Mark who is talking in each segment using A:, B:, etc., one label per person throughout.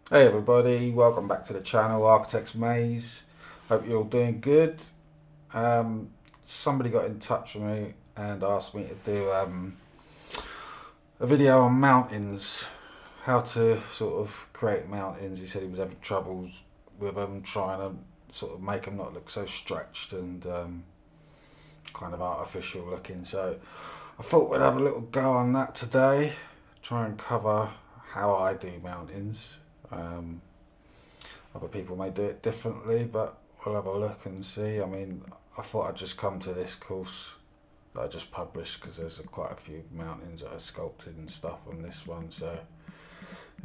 A: Hey everybody, welcome back to the channel, Architect's Maze. Hope you're all doing good. Um, Somebody got in touch with me and asked me to do a video on mountains, how to sort of create mountains. He said he was having troubles with them, trying to sort of make them not look so stretched and kind of artificial looking. So I thought we'd have a little go on that today, try and cover how I do mountains. Um, Other people may do it differently, but we'll have a look and see. I mean, I thought I'd just come to this course that I just published because there's quite a few mountains that I sculpted and stuff on this one. So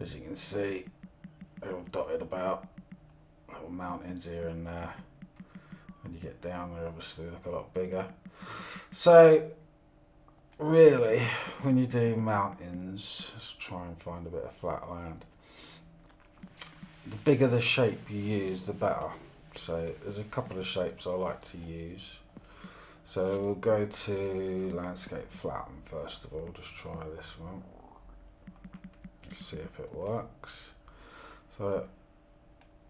A: as you can see, they're all dotted about, little mountains here and there. When you get down, they obviously look a lot bigger. So really, when you do mountains, let's try and find a bit of flat land. The bigger the shape you use, the better. So there's a couple of shapes I like to use. So we'll go to landscape flatten first of all, just try this one, see if it works. So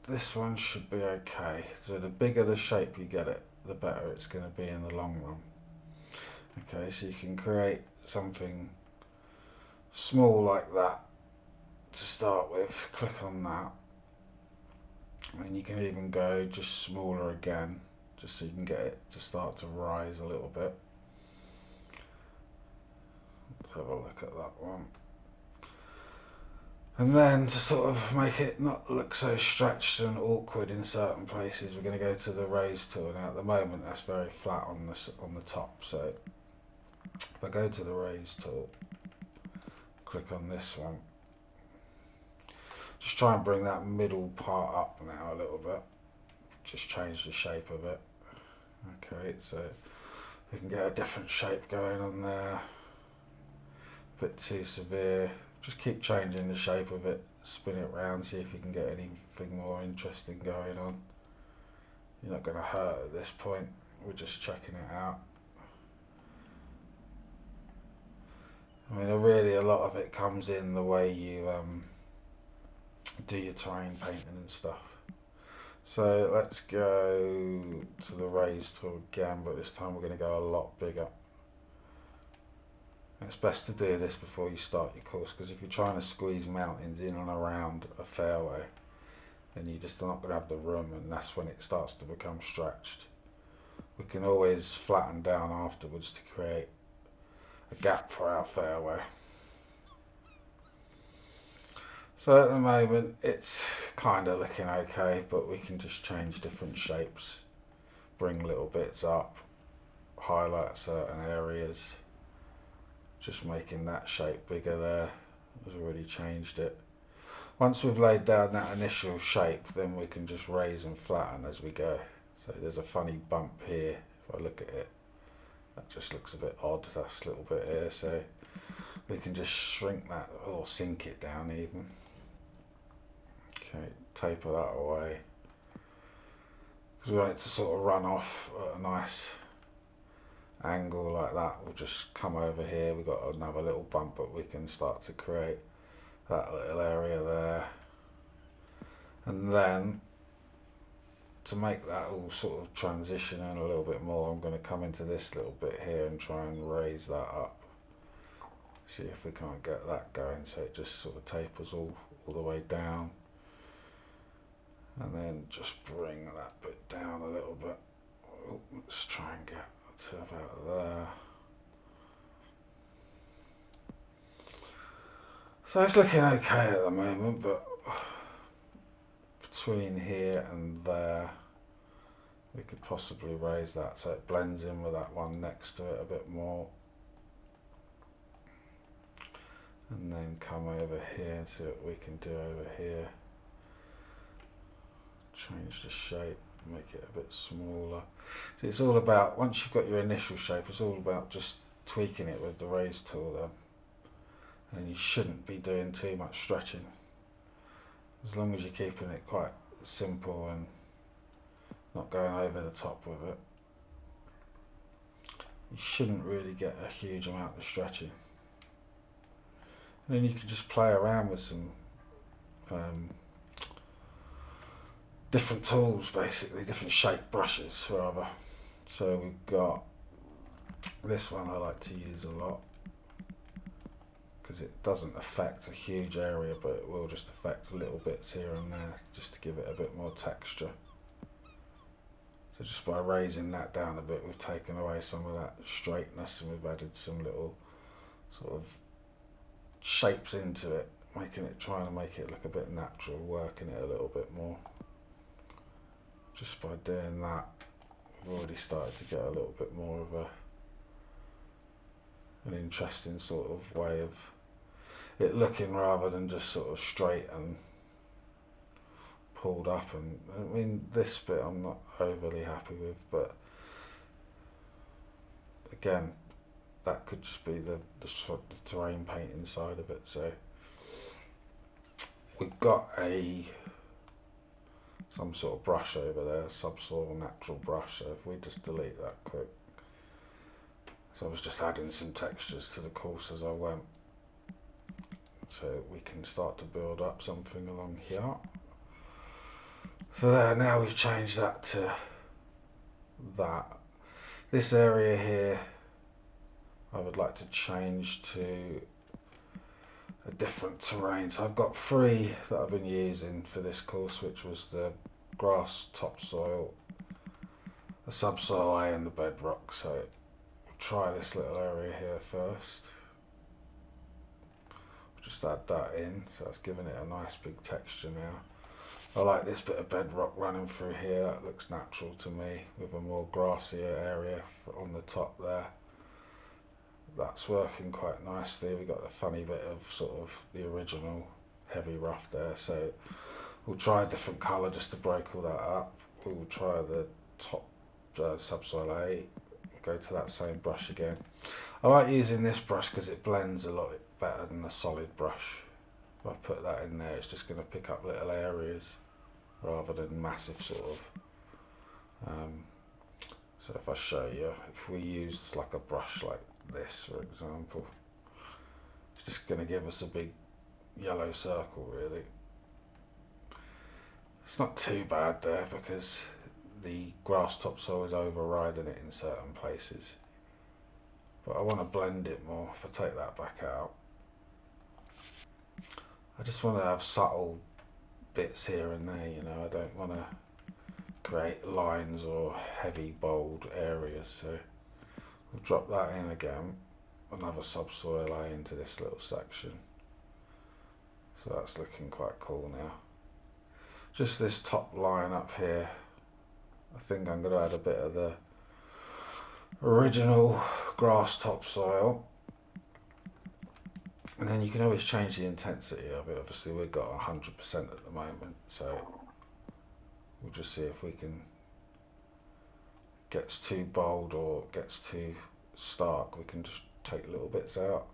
A: this one should be okay. So the bigger the shape you get it, the better it's going to be in the long run. Okay, so you can create something small like that to start with, click on that, and you can even go just smaller again, just so you can get it to start to rise a little bit. Let's have a look at that one. And then to sort of make it not look so stretched and awkward in certain places, we're going to go to the raise tool. Now at the moment that's very flat on the top. So if I go to the raise tool, click on this one, just try and bring that middle part up now a little bit. Just change the shape of it. Okay, so we can get a different shape going on there. A bit too severe. Just keep changing the shape of it, spin it round, see if you can get anything more interesting going on. You're not going to hurt at this point. We're just checking it out. I mean, really, a lot of it comes in the way you do your terrain painting and stuff. So let's go to the raise tool again, but this time we're going to go a lot bigger. It's best to do this before you start your course, because if you're trying to squeeze mountains in and around a fairway, then you just not going to have the room, and that's when it starts to become stretched. We can always flatten down afterwards to create a gap for our fairway. So at the moment it's kind of looking okay, but we can just change different shapes, bring little bits up, highlight certain areas, just making that shape bigger there. I've already changed it. Once we've laid down that initial shape, then we can just raise and flatten as we go. So there's a funny bump here. If I look at it, that just looks a bit odd, that little bit here. So we can just shrink that or sink it down even. Okay, taper that away. Because we want it to sort of run off at a nice angle like that. We'll just come over here. We've got another little bump, but we can start to create that little area there. And then to make that all sort of transition in a little bit more, I'm going to come into this little bit here and try and raise that up. See if we can't get that going, so it just sort of tapers all the way down. And then just bring that bit down a little bit. Oh, let's try and get to about there. So it's looking okay at the moment, but between here and there, we could possibly raise that so it blends in with that one next to it a bit more. And then come over here and see what we can do over here. Change the shape, make it a bit smaller. So it's all about, once you've got your initial shape, it's all about just tweaking it with the raise tool then. And you shouldn't be doing too much stretching. As long as you're keeping it quite simple and not going over the top with it, you shouldn't really get a huge amount of stretching. And then you can just play around with some different tools, basically different shaped brushes rather. So we've got this one I like to use a lot because it doesn't affect a huge area, but it will just affect little bits here and there just to give it a bit more texture. So just by raising that down a bit, we've taken away some of that straightness and we've added some little sort of shapes into it, trying to make it look a bit natural, working it a little bit more. Just by doing that, we've already started to get a little bit more of an interesting sort of way of it looking rather than just sort of straight and pulled up. And I mean, this bit I'm not overly happy with, but again, that could just be the terrain paint inside of it. So we've got some sort of brush over there, subsoil natural brush. So if we just delete that quick, so I was just adding some textures to the course as I went, so we can start to build up something along here. So there, now we've changed that to that. This area here I would like to change to a different terrain. So I've got three that I've been using for this course, which was the grass, topsoil, the subsoil A and the bedrock. So we'll try this little area here first. Just add that in, so that's giving it a nice big texture now. I like this bit of bedrock running through here, that looks natural to me, with a more grassier area on the top there. That's working quite nicely. We got a funny bit of sort of the original heavy rough there, so we'll try a different colour just to break all that up. We will try the top subsoil A, go to that same brush again. I like using this brush because it blends a lot better than a solid brush. If I put that in there, it's just going to pick up little areas rather than massive sort of. So if I show you, if we used like a brush like this, for example, it's just going to give us a big yellow circle really. It's not too bad there because the grass topsoil is overriding it in certain places. But I want to blend it more. If I take that back out, I just want to have subtle bits here and there, you know. I don't want to create lines or heavy bold areas, so we'll drop that in again, another subsoil A into this little section. So that's looking quite cool now. Just this top line up here, I think I'm going to add a bit of the original grass topsoil, and then you can always change the intensity of it. Obviously we've got 100% at the moment, so we'll just see if we can gets too bold or gets too stark. We can just take little bits out,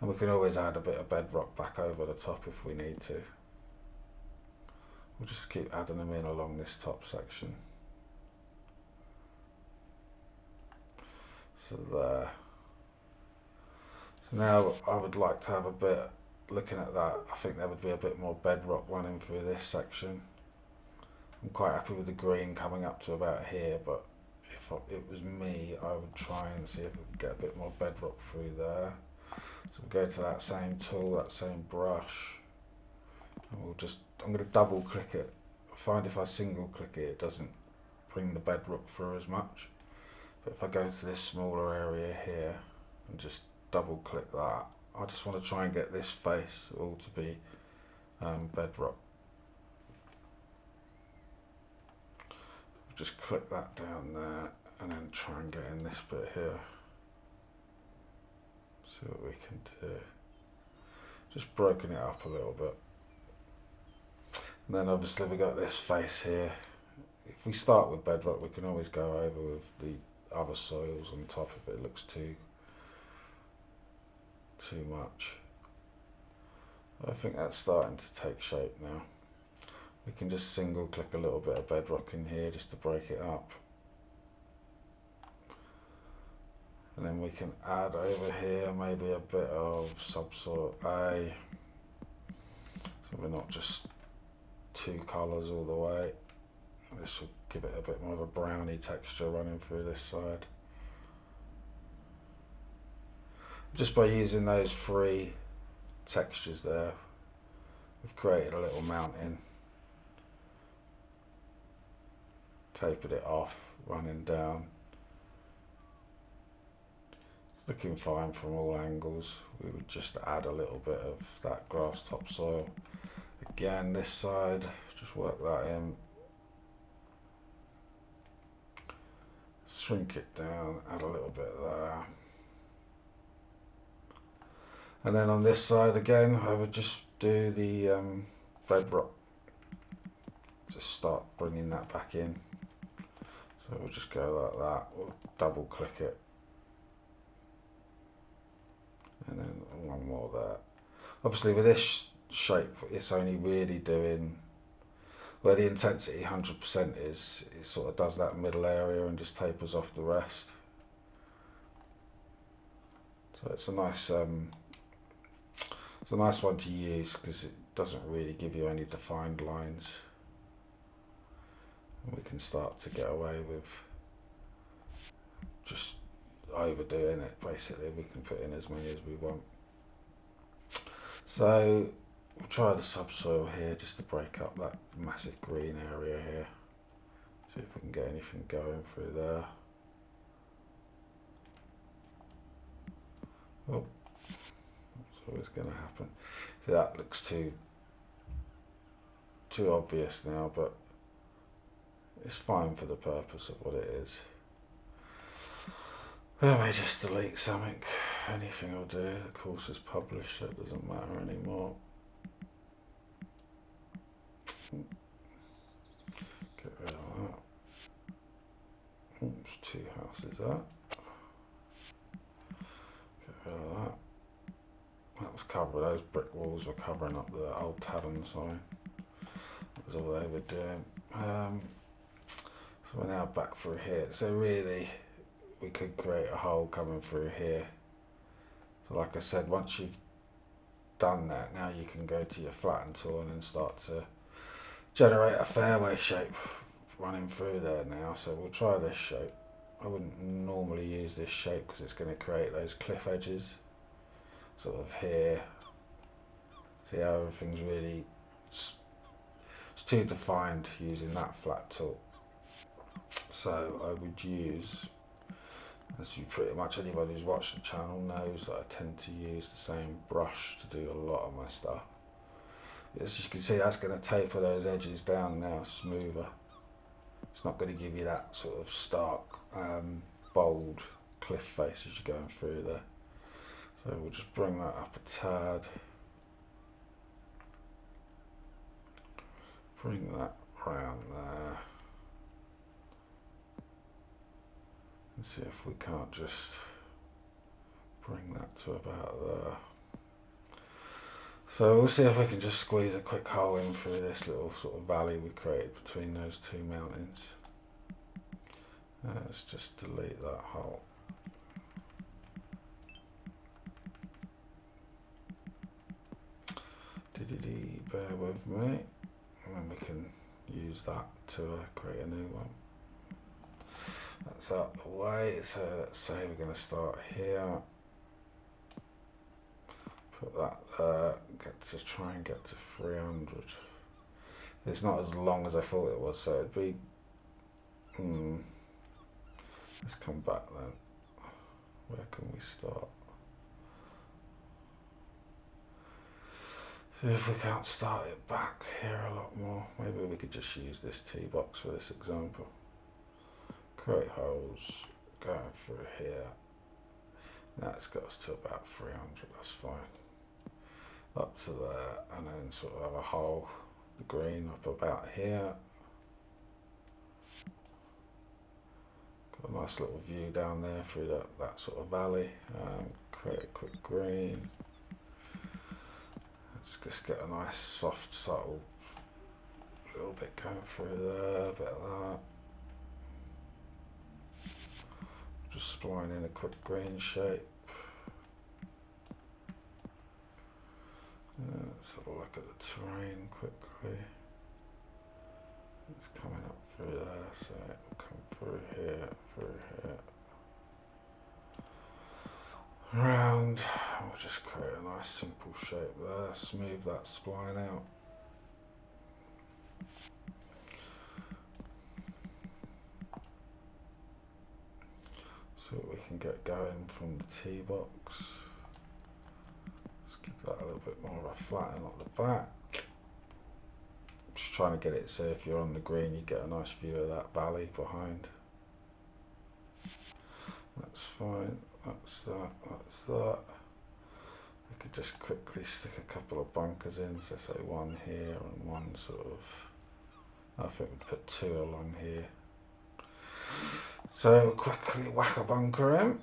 A: and we can always add a bit of bedrock back over the top if we need to. We'll just keep adding them in along this top section. So there. So now I would like to have a bit, looking at that, I think there would be a bit more bedrock running through this section. I'm quite happy with the green coming up to about here, but if it was me, I would try and see if we could get a bit more bedrock through there. So we'll go to that same tool, that same brush, and I'm going to double click it. I find if I single click it, it doesn't bring the bedrock through as much. But if I go to this smaller area here and just double click that, I just want to try and get this face all to be bedrock. Just click that down there and then try and get in this bit here. See what we can do. Just broken it up a little bit. And then obviously we got this face here. If we start with bedrock, we can always go over with the other soils on top if it looks too much. I think that's starting to take shape now. We can just single click a little bit of bedrock in here just to break it up. And then we can add over here maybe a bit of subsoil A, so we're not just two colours all the way. This will give it a bit more of a browny texture running through this side. Just by using those three textures there, we've created a little mountain. Tapered it off, running down. It's looking fine from all angles. We would just add a little bit of that grass topsoil. Again, this side, just work that in. Shrink it down, add a little bit there. And then on this side again, I would just do the bedrock. Just start bringing that back in. So we'll just go like that, we'll double click it. And then one more there. Obviously with this shape, it's only really doing where the intensity 100% is, it sort of does that middle area and just tapers off the rest. So it's a nice one to use because it doesn't really give you any defined lines. And we can start to get away with just overdoing it. Basically, we can put in as many as we want. So we'll try the subsoil here just to break up that massive green area here. See if we can get anything going through there. Oh, that's always going to happen. See, that looks too obvious now, but it's fine for the purpose of what it is. Let me just delete something. Anything will do. The course is published, so it doesn't matter anymore. Get rid of that. Oops, two houses there. Get rid of that. That was covered. Those brick walls were covering up the old tavern sign. That was all they were doing. So we're now back through here. So really, we could create a hole coming through here. So like I said, once you've done that, now you can go to your flatten tool and then start to generate a fairway shape running through there now. So we'll try this shape. I wouldn't normally use this shape because it's going to create those cliff edges sort of here. See how everything's really, it's too defined using that flat tool. So I would use, as you pretty much anybody who's watched the channel knows, that I tend to use the same brush to do a lot of my stuff. As you can see, that's going to taper those edges down now smoother. It's not going to give you that sort of stark, bold cliff face as you're going through there. So we'll just bring that up a tad. Bring that round there. And see if we can't just bring that to about there. So we'll see if we can just squeeze a quick hole in through this little sort of valley we created between those two mountains. Let's just delete that hole. Bear with me, and then we can use that to create a new one. That's out the way. So let's say we're going to start here. Put that there. Try and get to 300. It's not as long as I thought it was, so it'd be. Let's come back then. Where can we start? See if we can't start it back here a lot more. Maybe we could just use this tee box for this example. Create holes going through here. Now it's got us to about 300, that's fine. Up to there, and then sort of have a hole, the green up about here. Got a nice little view down there through that sort of valley. Create a quick green. Let's just get a nice soft, subtle little bit going through there, a bit of that. Just spline in a quick green shape. Let's have a look at the terrain quickly. It's coming up through there, so it will come through here, round. We'll just create a nice simple shape there, smooth that spline out. So we can get going from the tee box. Just give that a little bit more of a flatten at the back. Just trying to get it so if you're on the green you get a nice view of that valley behind. That's fine, that's that, that's that. We could just quickly stick a couple of bunkers in, so say one here and one sort of, I think we'd put two along here. So we'll quickly whack a bunker in.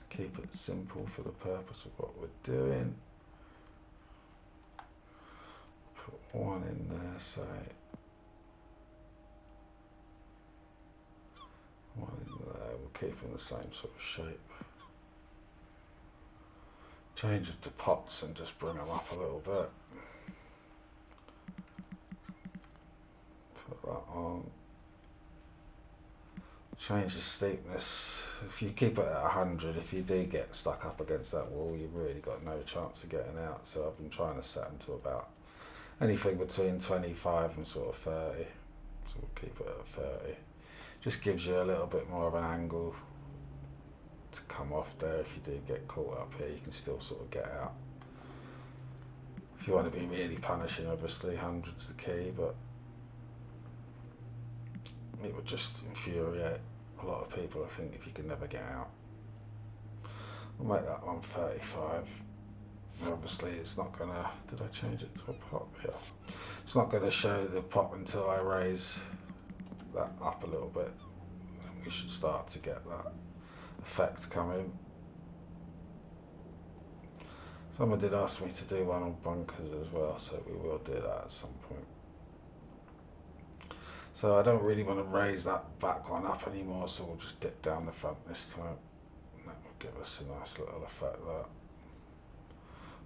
A: Keep it simple for the purpose of what we're doing. Put one in there, say. One in there, we'll keep in the same sort of shape. Change it to pots and just bring them up a little bit. Put that on. Change the steepness. If you keep it at 100, if you do get stuck up against that wall, you've really got no chance of getting out. So I've been trying to set them to about anything between 25 and sort of 30. So we'll keep it at 30. Just gives you a little bit more of an angle to come off there. If you do get caught up here, you can still sort of get out. If you want to be really punishing, obviously 100's the key, but it would just infuriate a lot of people, I think, if you can never get out. We'll make that one 35. Obviously it's not gonna, did I change it to a pop? Yeah. It's not gonna show the pop until I raise that up a little bit. And we should start to get that effect coming. Someone did ask me to do one on bunkers as well, so we will do that at some point. So I don't really want to raise that back one up anymore, so we'll just dip down the front this time. And that will give us a nice little effect there.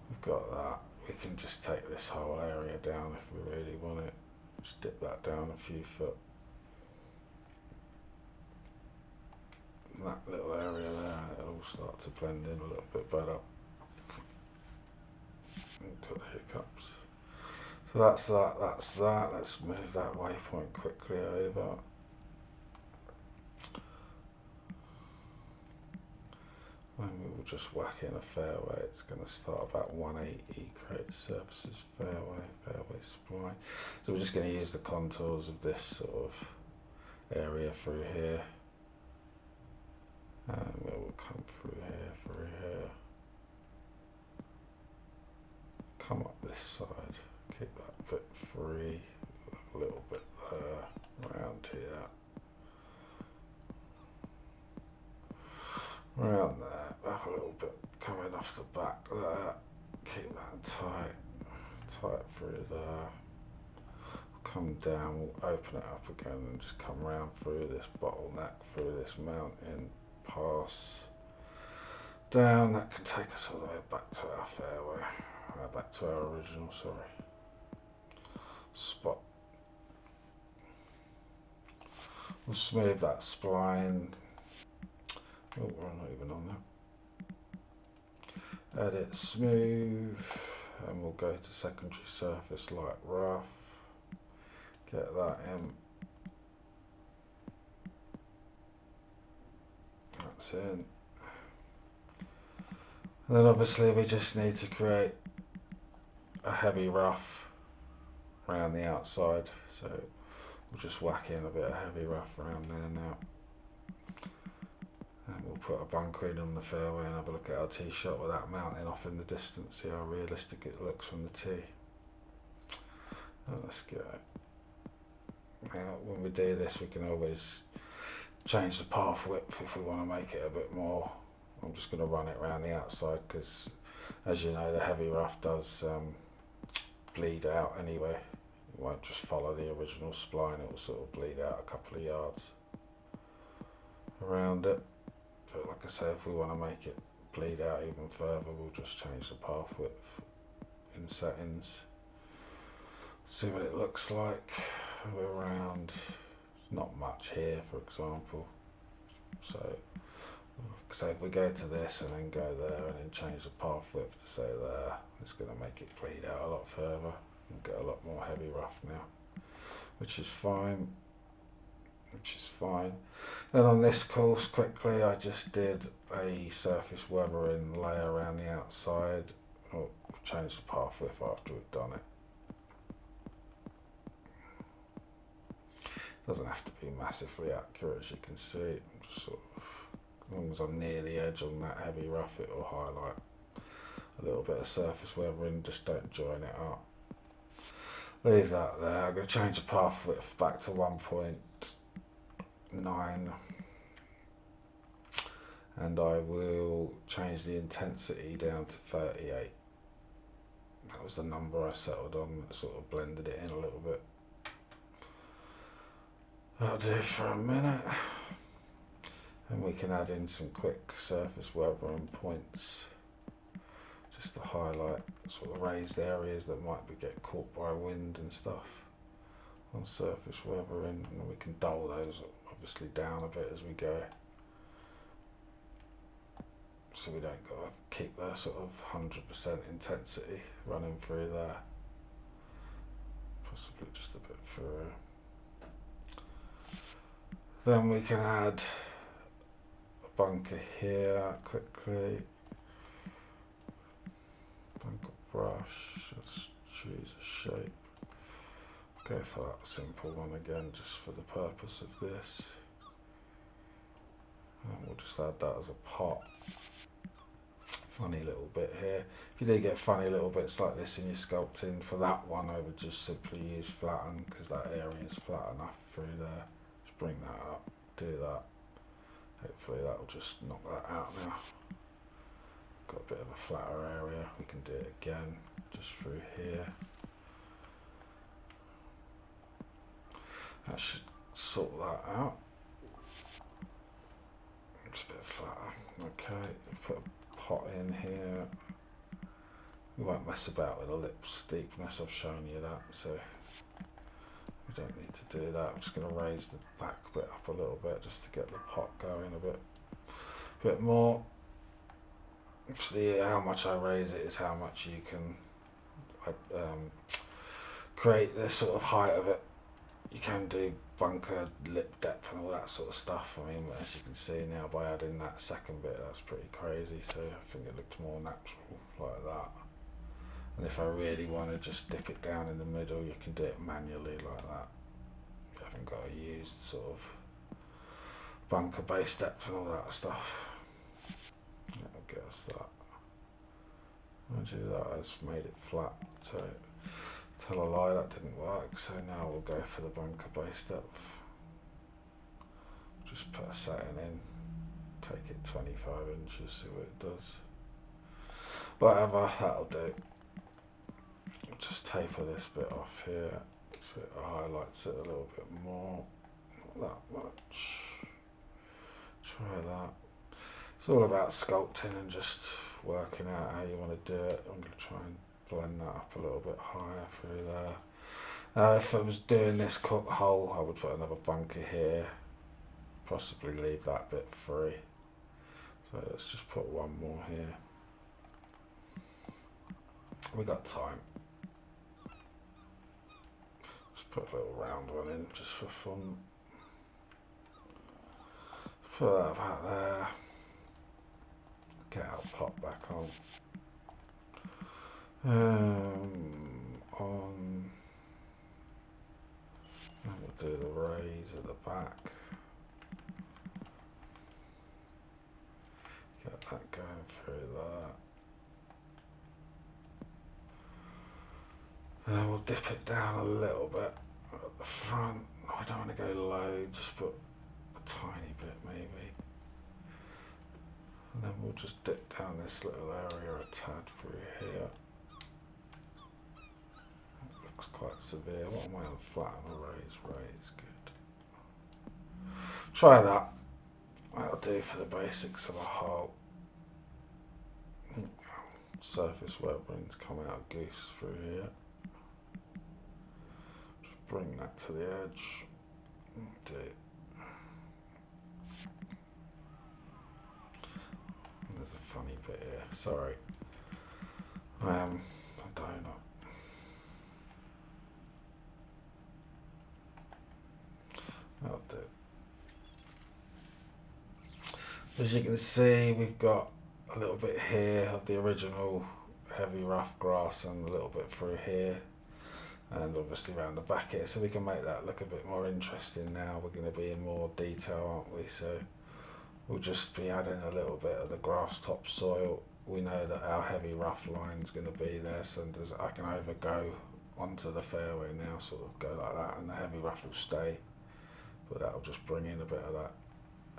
A: We've got that. We can just take this whole area down if we really want it. Just dip that down a few foot. And that little area there, it'll all start to blend in a little bit better. And got hiccups. So that's that, that's that. Let's move that waypoint quickly over. And we will just whack in a fairway. It's going to start about 180, create surfaces, fairway, fairway spline. So we're just going to use the contours of this sort of area through here. And it will come through here. Come up this side, keep that bit free, a little bit there, around here. Around there, have a little bit coming off the back there, keep that tight through there. Come down, we'll open it up again and just come round through this bottleneck, through this mountain, pass down. That can take us all the way back to our fairway, back to our original, spot. We'll smooth that spline. Oh, we're not even on that. Edit smooth, and we'll go to secondary surface light rough. Get that in. That's in. And then obviously we just need to create a heavy rough around the outside. So we'll just whack in a bit of heavy rough around there now. And we'll put a bunker in on the fairway and have a look at our tee shot with that mountain off in the distance, see how realistic it looks from the tee. Oh, let's go. Now when we do this we can always change the path width if we want to make it a bit more. I'm just going to run it around the outside because, as you know, the heavy rough does bleed out anyway. It won't just follow the original spline, it will sort of bleed out a couple of yards around it. But like I say, if we want to make it bleed out even further, we'll just change the path width in settings. See what it looks like. We're around, not much here, for example. So if we go to this and then go there and then change the path width to say there, it's going to make it bleed out a lot further and get a lot more heavy rough now, which is fine. Then on this course, quickly, I just did a surface weathering layer around the outside. Oh, change the path width after we've done it. Doesn't have to be massively accurate, as you can see. I'm just sort of, as long as I'm near the edge on that heavy rough, it will highlight a little bit of surface weathering. Just don't join it up. Leave that there. I'm going to change the path width back to 1.9, and I will change the intensity down to 38. That was the number I settled on. Sort of blended it in a little bit. That'll do for a minute. And we can add in some quick surface weathering points just to highlight sort of raised areas that might get caught by wind and stuff on surface weathering, and then we can dull those obviously down a bit as we go, so we don't got to keep that sort of 100% intensity running through there. Possibly just a bit through. Then we can add a bunker here quickly. Bunker brush. Let's choose a shape. Go for that simple one again, just for the purpose of this. And we'll just add that as a pot. Funny little bit here. If you do get funny little bits like this in your sculpting, for that one I would just simply use flatten, because that area is flat enough through there. Just bring that up, do that. Hopefully that'll just knock that out now. Got a bit of a flatter area. We can do it again, just through here. That should sort that out. Just a bit flatter. Okay, put a pot in here. We won't mess about with the lip steepness, I've shown you that, so we don't need to do that. I'm just going to raise the back bit up a little bit just to get the pot going a bit more. Obviously, how much I raise it is how much you can create the sort of height of it. You can do bunker lip depth and all that sort of stuff. I mean, as you can see now, by adding that second bit, that's pretty crazy, so I think it looks more natural like that. And if I really want to just dip it down in the middle, you can do it manually like that. You haven't got to use sort of bunker base depth and all that stuff. That'll get us that. I'll do that, I just made it flat, so tell a lie, that didn't work, so now we'll go for the bunker base depth. Just put a setting in, take it 25 inches, see what it does. Whatever, that'll do. Just taper this bit off here so it highlights it a little bit more. Not that much. Try that. It's all about sculpting and just working out how you want to do it. I'm going to try and blend that up a little bit higher through there. If I was doing this hole, I would put another bunker here. Possibly leave that bit free. So let's just put one more here. We got time. Put a little round one in just for fun. Put that about there. Get our pot back on. And we'll do the raise at the back. Get that going through there. And we'll dip it down a little bit at the front. I don't want to go low, just put a tiny bit maybe. And then we'll just dip down this little area a tad through here. It looks quite severe. What am I on? Flatten or raise, good. Try that. That'll do for the basics of a hole. Surface weathering's coming out goose through here. bring that to the edge. There's a funny bit here. Sorry. I am a donut. That'll do. As you can see, we've got a little bit here of the original heavy rough grass and a little bit through here, and obviously around the back here, so we can make that look a bit more interesting now. We're going to be in more detail, aren't we? So we'll just be adding a little bit of the grass topsoil. We know that our heavy rough line is going to be there, so I can either go onto the fairway now, sort of go like that, and the heavy rough will stay, but that'll just bring in a bit of that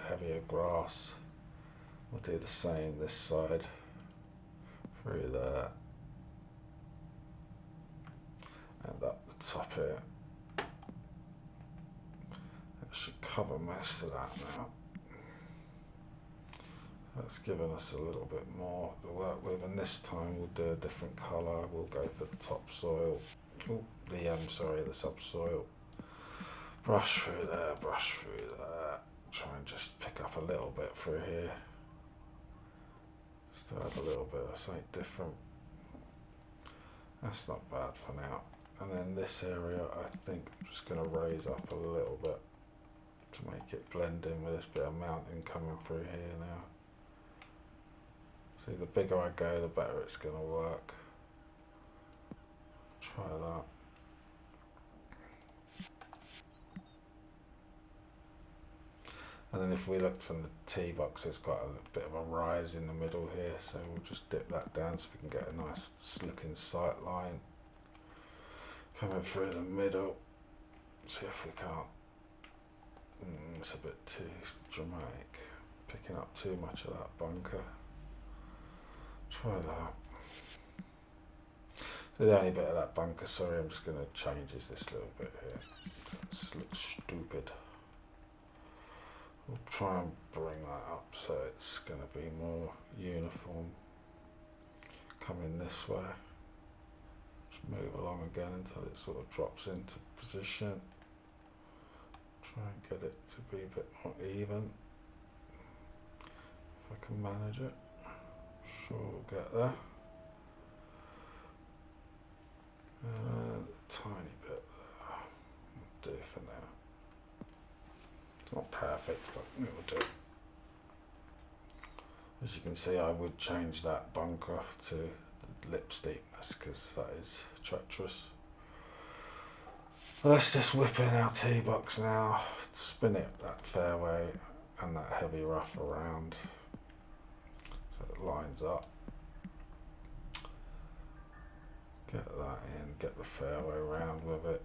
A: heavier grass. We'll do the same this side through there and up the top here. That should cover most of that now. That's given us a little bit more to work with, and this time we'll do a different colour. We'll go for the topsoil. The subsoil. Brush through there, brush through there. Try and just pick up a little bit through here. Just add a little bit of something different. That's not bad for now. And then this area, I think I'm just going to raise up a little bit to make it blend in with this bit of mountain coming through here now. See, the bigger I go, the better it's going to work. Try that. And then if we looked from the tee box, there's quite a bit of a rise in the middle here, so we'll just dip that down so we can get a nice looking sight line coming through the middle. See if we can't. It's a bit too dramatic, picking up too much of that bunker. Try that. So the only bit of that bunker, sorry, I'm just going to change is this little bit here. That looks stupid. We'll try and bring that up so it's going to be more uniform. Coming this way. Just move along again until it sort of drops into position. Try and get it to be a bit more even. If I can manage it. Sure we'll get there. A tiny bit there. Will do for now. It's not perfect, but it will do. As you can see, I would change that bunker to the lip steepness because that is treacherous. Let's just whip in our tee box now, spin it that fairway and that heavy rough around so it lines up. Get that in, get the fairway round with it,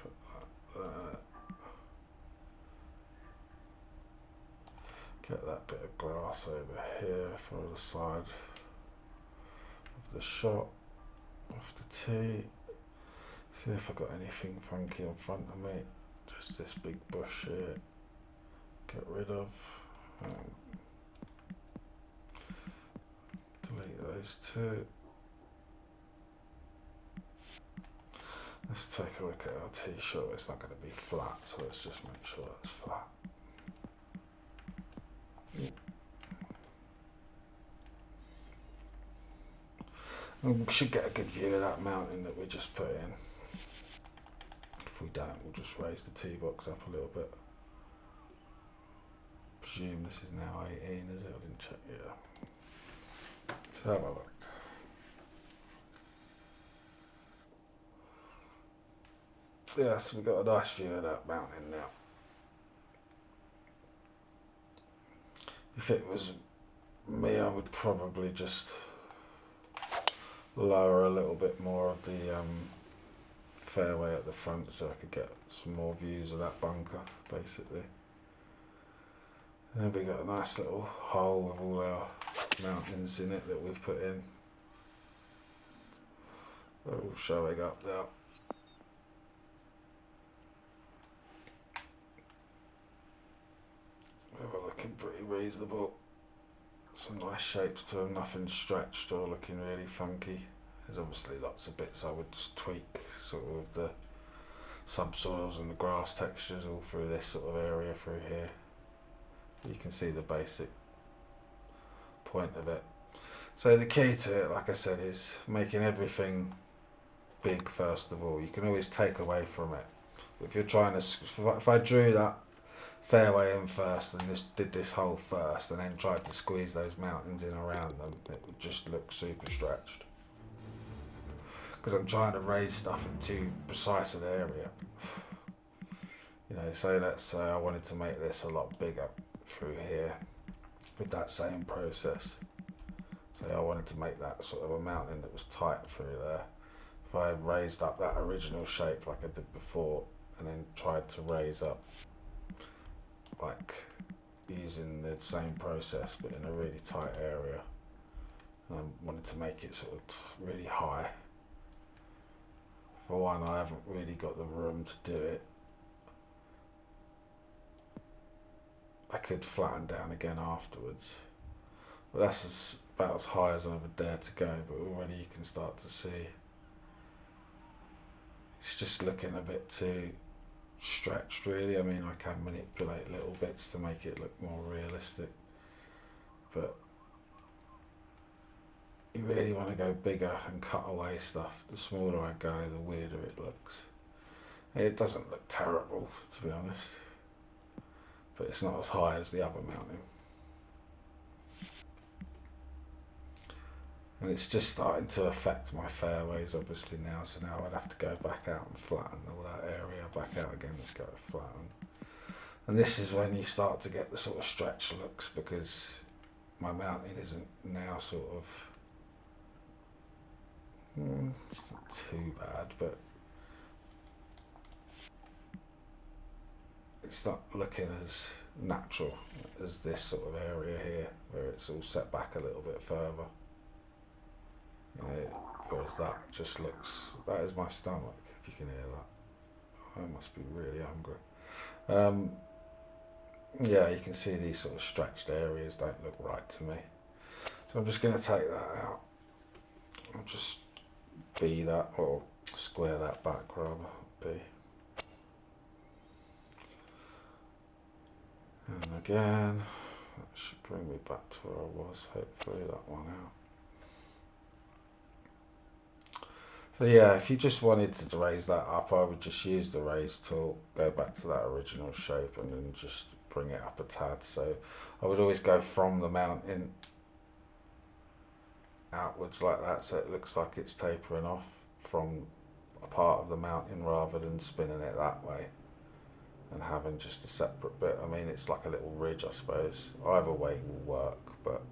A: put that there. Get that bit of grass over here for the side of the shot, off the tee. See if I've got anything funky in front of me. Just this big bush here. Get rid of. Delete those two. Let's take a look at our tee shot. It's not going to be flat, so let's just make sure it's flat. And we should get a good view of that mountain that we just put in. If we don't, we'll just raise the tee box up a little bit. Presume this is now 18, is it? I didn't check yet. Let's have a look. Yeah, so we've got a nice view of that mountain now. If it was me, I would probably just lower a little bit more of the fairway at the front so I could get some more views of that bunker, basically. And then we got a nice little hole with all our mountains in it that we've put in. They're all showing up now. They're looking pretty reasonable. Some nice shapes to them, nothing stretched or looking really funky. There's obviously lots of bits I would just tweak, sort of the subsoils and the grass textures all through this sort of area through here. You can see the basic point of it. So the key to it, like I said, is making everything big first of all. You can always take away from it. If you're trying to, if I drew that fairway in first and did this hole first and then tried to squeeze those mountains in around them, it would just look super stretched. Because I'm trying to raise stuff in too precise an area. You know, so let's say I wanted to make this a lot bigger through here with that same process. So I wanted to make that sort of a mountain that was tight through there. If I had raised up that original shape like I did before and then tried to raise up like using the same process but in a really tight area, and I wanted to make it sort of really high. For one, I haven't really got the room to do it. I could flatten down again afterwards, but that's about as high as I would dare to go. But already you can start to see it's just looking a bit too stretched, really. I mean, I can manipulate little bits to make it look more realistic, but you really want to go bigger and cut away stuff. The smaller I go, the weirder it looks. It doesn't look terrible, to be honest, but it's not as high as the other mountain. And it's just starting to affect my fairways obviously now, so now I'd have to go back out and flatten all that area back out again. Let's go flatten. And this is when you start to get the sort of stretch looks, because my mountain isn't now sort of, it's not too bad, but it's not looking as natural as this sort of area here, where it's all set back a little bit further. You know, whereas that just looks, that is my stomach, if you can hear that. I must be really hungry. Yeah, you can see these sort of stretched areas don't look right to me. So I'm just going to take that out. I'll just B that, or square that back rather, B. And again, that should bring me back to where I was, hopefully that one out. So yeah, if you just wanted to raise that up, I would just use the raise tool, go back to that original shape and then just bring it up a tad. So I would always go from the mountain outwards like that, so it looks like it's tapering off from a part of the mountain rather than spinning it that way and having just a separate bit. I mean, it's like a little ridge, I suppose. Either way will work, but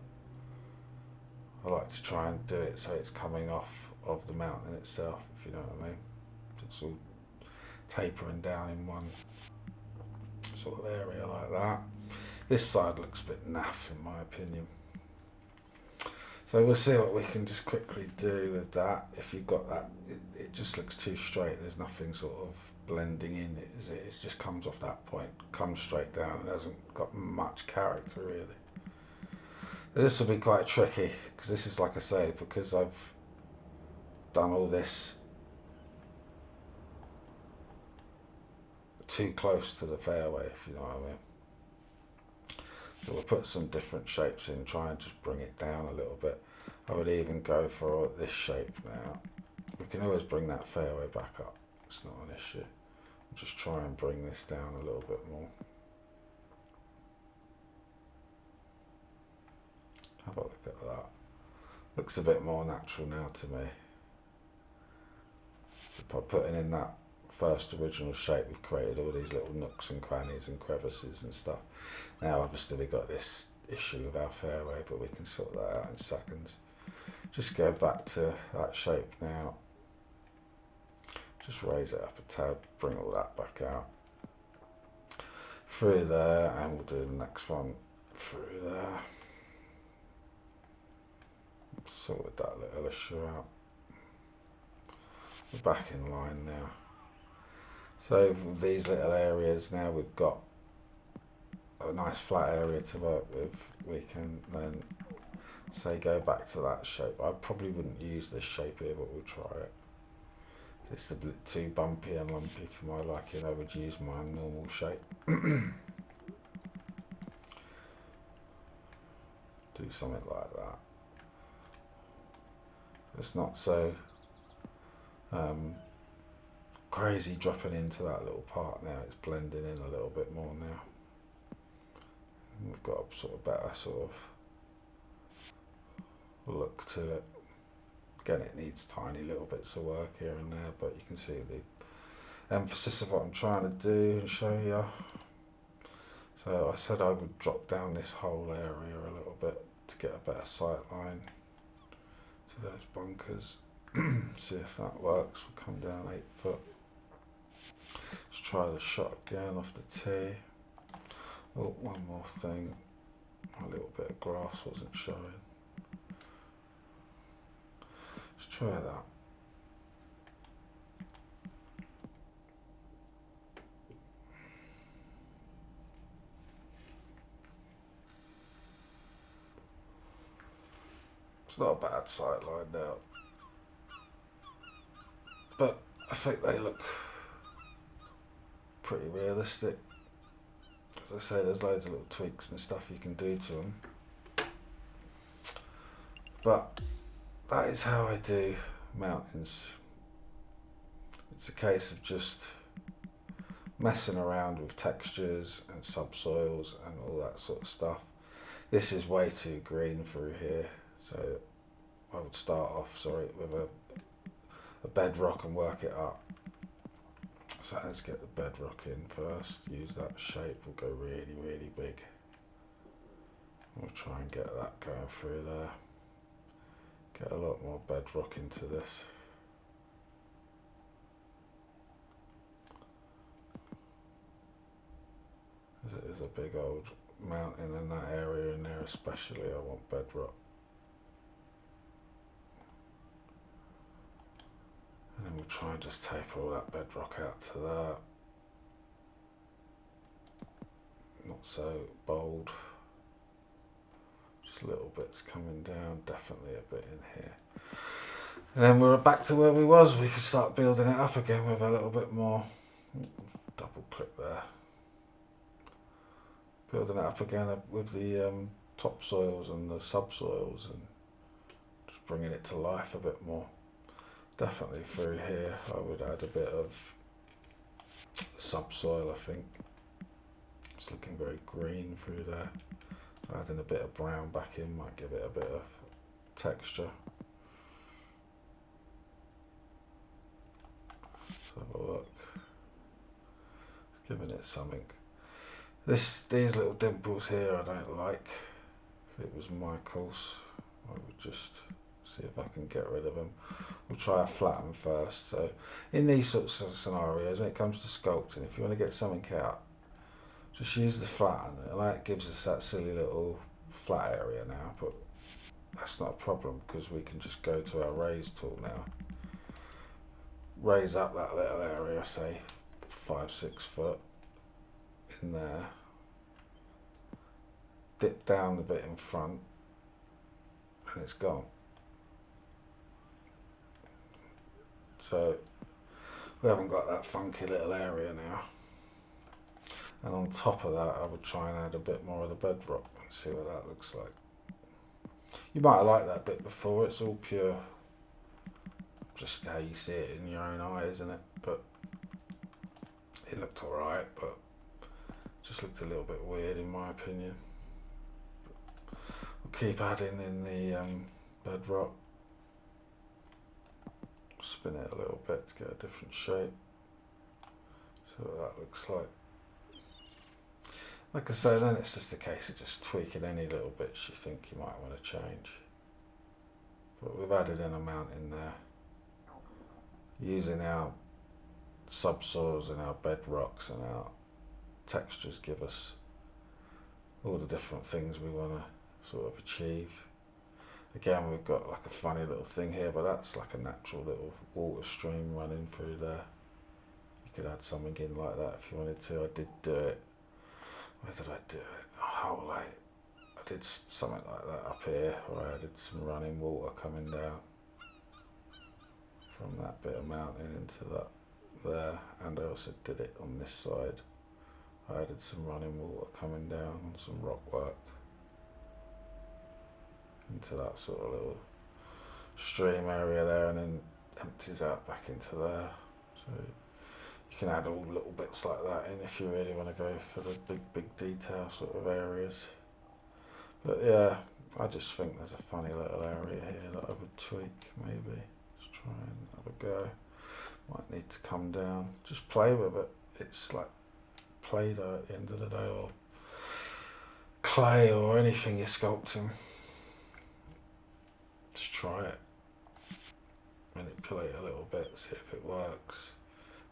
A: I like to try and do it so it's coming off of the mountain itself, if you know what I mean. It's all tapering down in one sort of area like that. This side looks a bit naff in my opinion. So we'll see what we can just quickly do with that. If you've got that, it just looks too straight. There's nothing sort of blending in it, is it? It just comes off that point, comes straight down. It hasn't got much character really. This will be quite tricky because this is, like I say, because I've done all this too close to the fairway, if you know what I mean. So we'll put some different shapes in, try and just bring it down a little bit. I would even go for this shape now. We can always bring that fairway back up, it's not an issue. Just try and bring this down a little bit more. Have a look at that. Looks a bit more natural now to me. So by putting in that first original shape, we've created all these little nooks and crannies and crevices and stuff. Now obviously we've got this issue with our fairway, but we can sort that out in seconds. Just go back to that shape now. Just raise it up a tad, bring all that back out. Through there, and we'll do the next one through there. Sorted that little issue out. We're back in line now. So for these little areas now we've got a nice flat area to work with. We can then say go back to that shape. I probably wouldn't use this shape here, but we'll try it. It's a bit too bumpy and lumpy for my liking. I would use my normal shape. Do something like that. It's not so um, crazy dropping into that little part now. It's blending in a little bit more now. And we've got a sort of better sort of look to it. Again, it needs tiny little bits of work here and there, but you can see the emphasis of what I'm trying to do and show you. So I said I would drop down this whole area a little bit to get a better sight line to those bunkers. See if that works. We'll come down 8 foot. Let's try the shot again off the tee. Oh, one more thing. A little bit of grass wasn't showing. Let's try that. It's not a bad sight line now, but I think they look pretty realistic. As I say, there's loads of little tweaks and stuff you can do to them, but that is how I do mountains. It's a case of just messing around with textures and subsoils and all that sort of stuff. This is way too green through here, so I would start off, with a bedrock and work it up. So let's get the bedrock in first. Use that shape. We'll go really, really big. We'll try and get that going through there. Get a lot more bedrock into this. As it is a big old mountain in that area in there especially, I want bedrock. And then we'll try and just taper all that bedrock out to that. Not so bold. Just little bits coming down, definitely a bit in here. And then we're back to where we was. We could start building it up again with a little bit more. Double click there. Building it up again with the topsoils and the subsoils and just bringing it to life a bit more. Definitely through here I would add a bit of subsoil, I think. It's looking very green through there. Adding a bit of brown back in might give it a bit of texture. Let's have a look. It's giving it something. These little dimples here I don't like. If it was my course, I would just see if I can get rid of them. We'll try a flatten first. So in these sorts of scenarios, when it comes to sculpting, if you want to get something out, just use the flatten, and that gives us that silly little flat area now, but that's not a problem because we can just go to our raise tool now. Raise up that little area, say 5-6 foot in there. Dip down a bit in front and it's gone. So we haven't got that funky little area now. And on top of that I would try and add a bit more of the bedrock and see what that looks like. You might have liked that bit before, it's all pure, just how you see it in your own eyes, isn't it? But it looked alright, but just looked a little bit weird in my opinion. We'll keep adding in the bedrock. Spin it a little bit to get a different shape. See what that looks like. Like I say, then it's just a case of just tweaking any little bits you think you might want to change. But we've added an amount in there. Using our subsoils and our bedrocks and our textures give us all the different things we want to sort of achieve. Again, we've got like a funny little thing here, but that's like a natural little water stream running through there. You could add something in like that if you wanted to. I did do it. Where did I do it? Oh, like I did something like that up here where I added some running water coming down. from that bit of mountain into that there, and I also did it on this side. I added some running water coming down on some rock work into that sort of little stream area there, and then empties out back into there. So you can add all little bits like that in if you really want to go for the big detail sort of areas. But yeah, I just think there's a funny little area here that I would tweak maybe. Let's try and have a go. Might need to come down. Just play with it. It's like Play-Doh at the end of the day, or clay, or anything you're sculpting. Just try it. Manipulate a little bit, see if it works.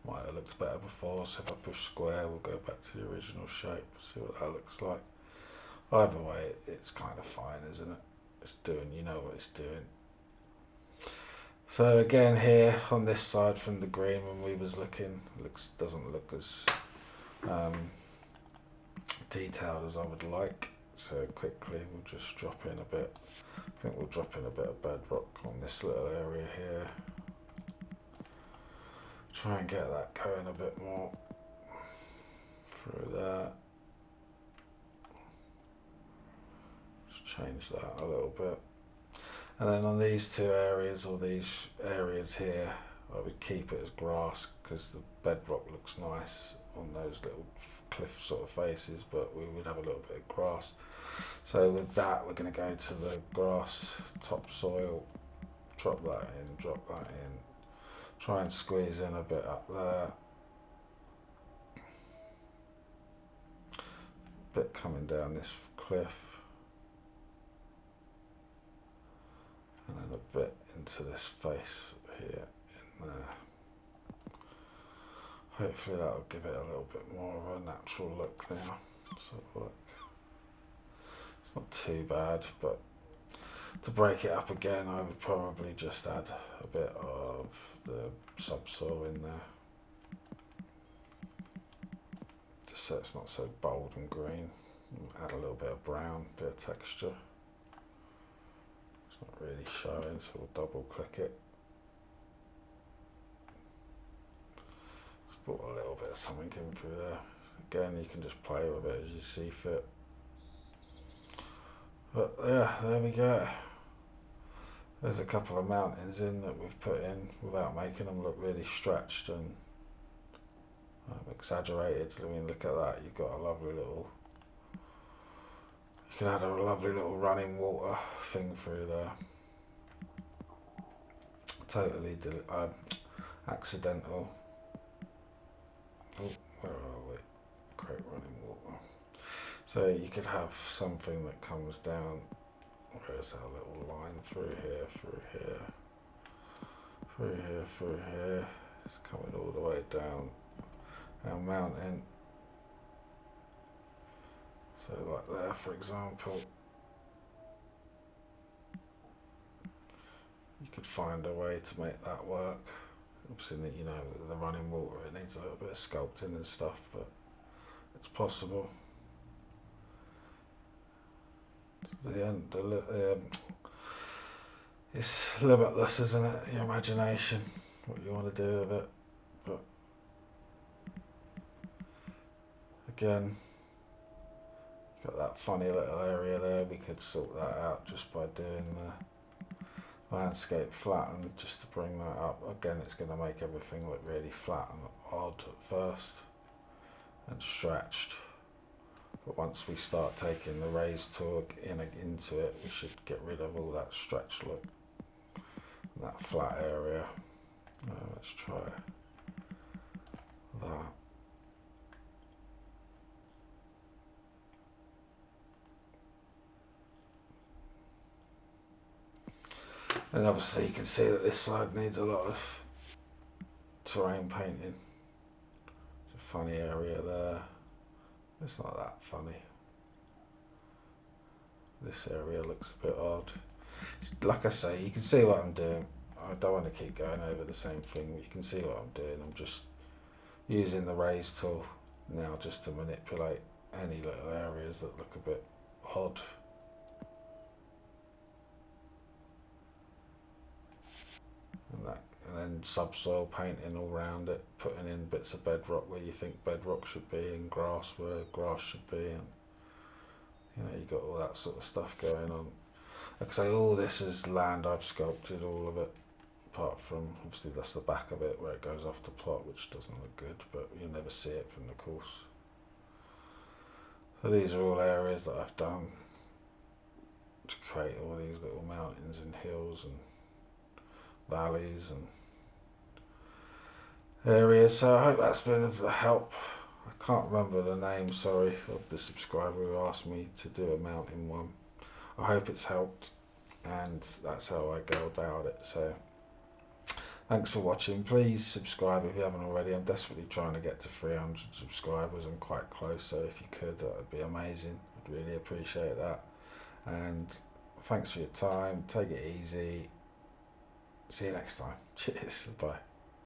A: Might have looked better before, so if I push square, we'll go back to the original shape, see what that looks like. Either way, it's kind of fine, isn't it? It's doing, you know what it's doing. So again here on this side from the green when we was looking, doesn't look as detailed as I would like. So quickly we'll just drop in a bit. I think we'll drop in a bit of bedrock on this little area here. Try and get that going a bit more through there. Just change that a little bit. And then on these two areas, or these areas here, I would keep it as grass because the bedrock looks nice on those little cliff sort of faces, but we would have a little bit of grass. So with that, we're going to go to the grass topsoil, drop that in, try and squeeze in a bit up there, bit coming down this cliff, and then a bit into this face here in there. Hopefully that'll give it a little bit more of a natural look now. So look, it's not too bad, but to break it up again, I would probably just add a bit of the subsoil in there, just so it's not so bold and green. Add a little bit of brown, bit of texture. It's not really showing, so we'll double click it. Just put a little bit of something in through there. Again, you can just play with it as you see fit. But yeah, there we go. There's a couple of mountains in that we've put in without making them look really stretched and exaggerated. I mean, look at that. You've got a lovely little. You can add a lovely little running water thing through there. Totally accidental. Oh, where are we? Great running water. So you could have something that comes down. Where's our little line through here, through here, through here, through here. It's coming all the way down our mountain. So like there, for example, you could find a way to make that work. Obviously, you know, the running water, it needs a little bit of sculpting and stuff, but it's possible. It's limitless, isn't it? Your imagination, what you want to do with it. But again, got that funny little area there. We could sort that out just by doing the landscape flatten, just to bring that up. Again, it's going to make everything look really flat and odd at first and stretched. But once we start taking the raised tool into it, we should get rid of all that stretch look and that flat area. Let's try that. And obviously you can see that this side needs a lot of terrain painting. It's a funny area there. It's not that funny. This area looks a bit odd. Like I say, you can see what I'm doing. I don't want to keep going over the same thing, but you can see what I'm doing. I'm just using the raise tool now just to manipulate any little areas that look a bit odd. And and then subsoil painting all around it, putting in bits of bedrock where you think bedrock should be, and grass where grass should be, and you got all that sort of stuff going on. Like I say, all this is land I've sculpted, all of it, apart from obviously that's the back of it where it goes off the plot, which doesn't look good, but you'll never see it from the course. So these are all areas that I've done to create all these little mountains and hills and valleys and areas. So I hope that's been of help. I can't remember the name, sorry, of the subscriber who asked me to do a mountain one. I hope it's helped, and that's how I go about it. So thanks for watching. Please subscribe if you haven't already. I'm desperately trying to get to 300 subscribers. I'm quite close, so if you could, that would be amazing. I'd really appreciate that. And thanks for your time. Take it easy. See you next time. Cheers. Bye.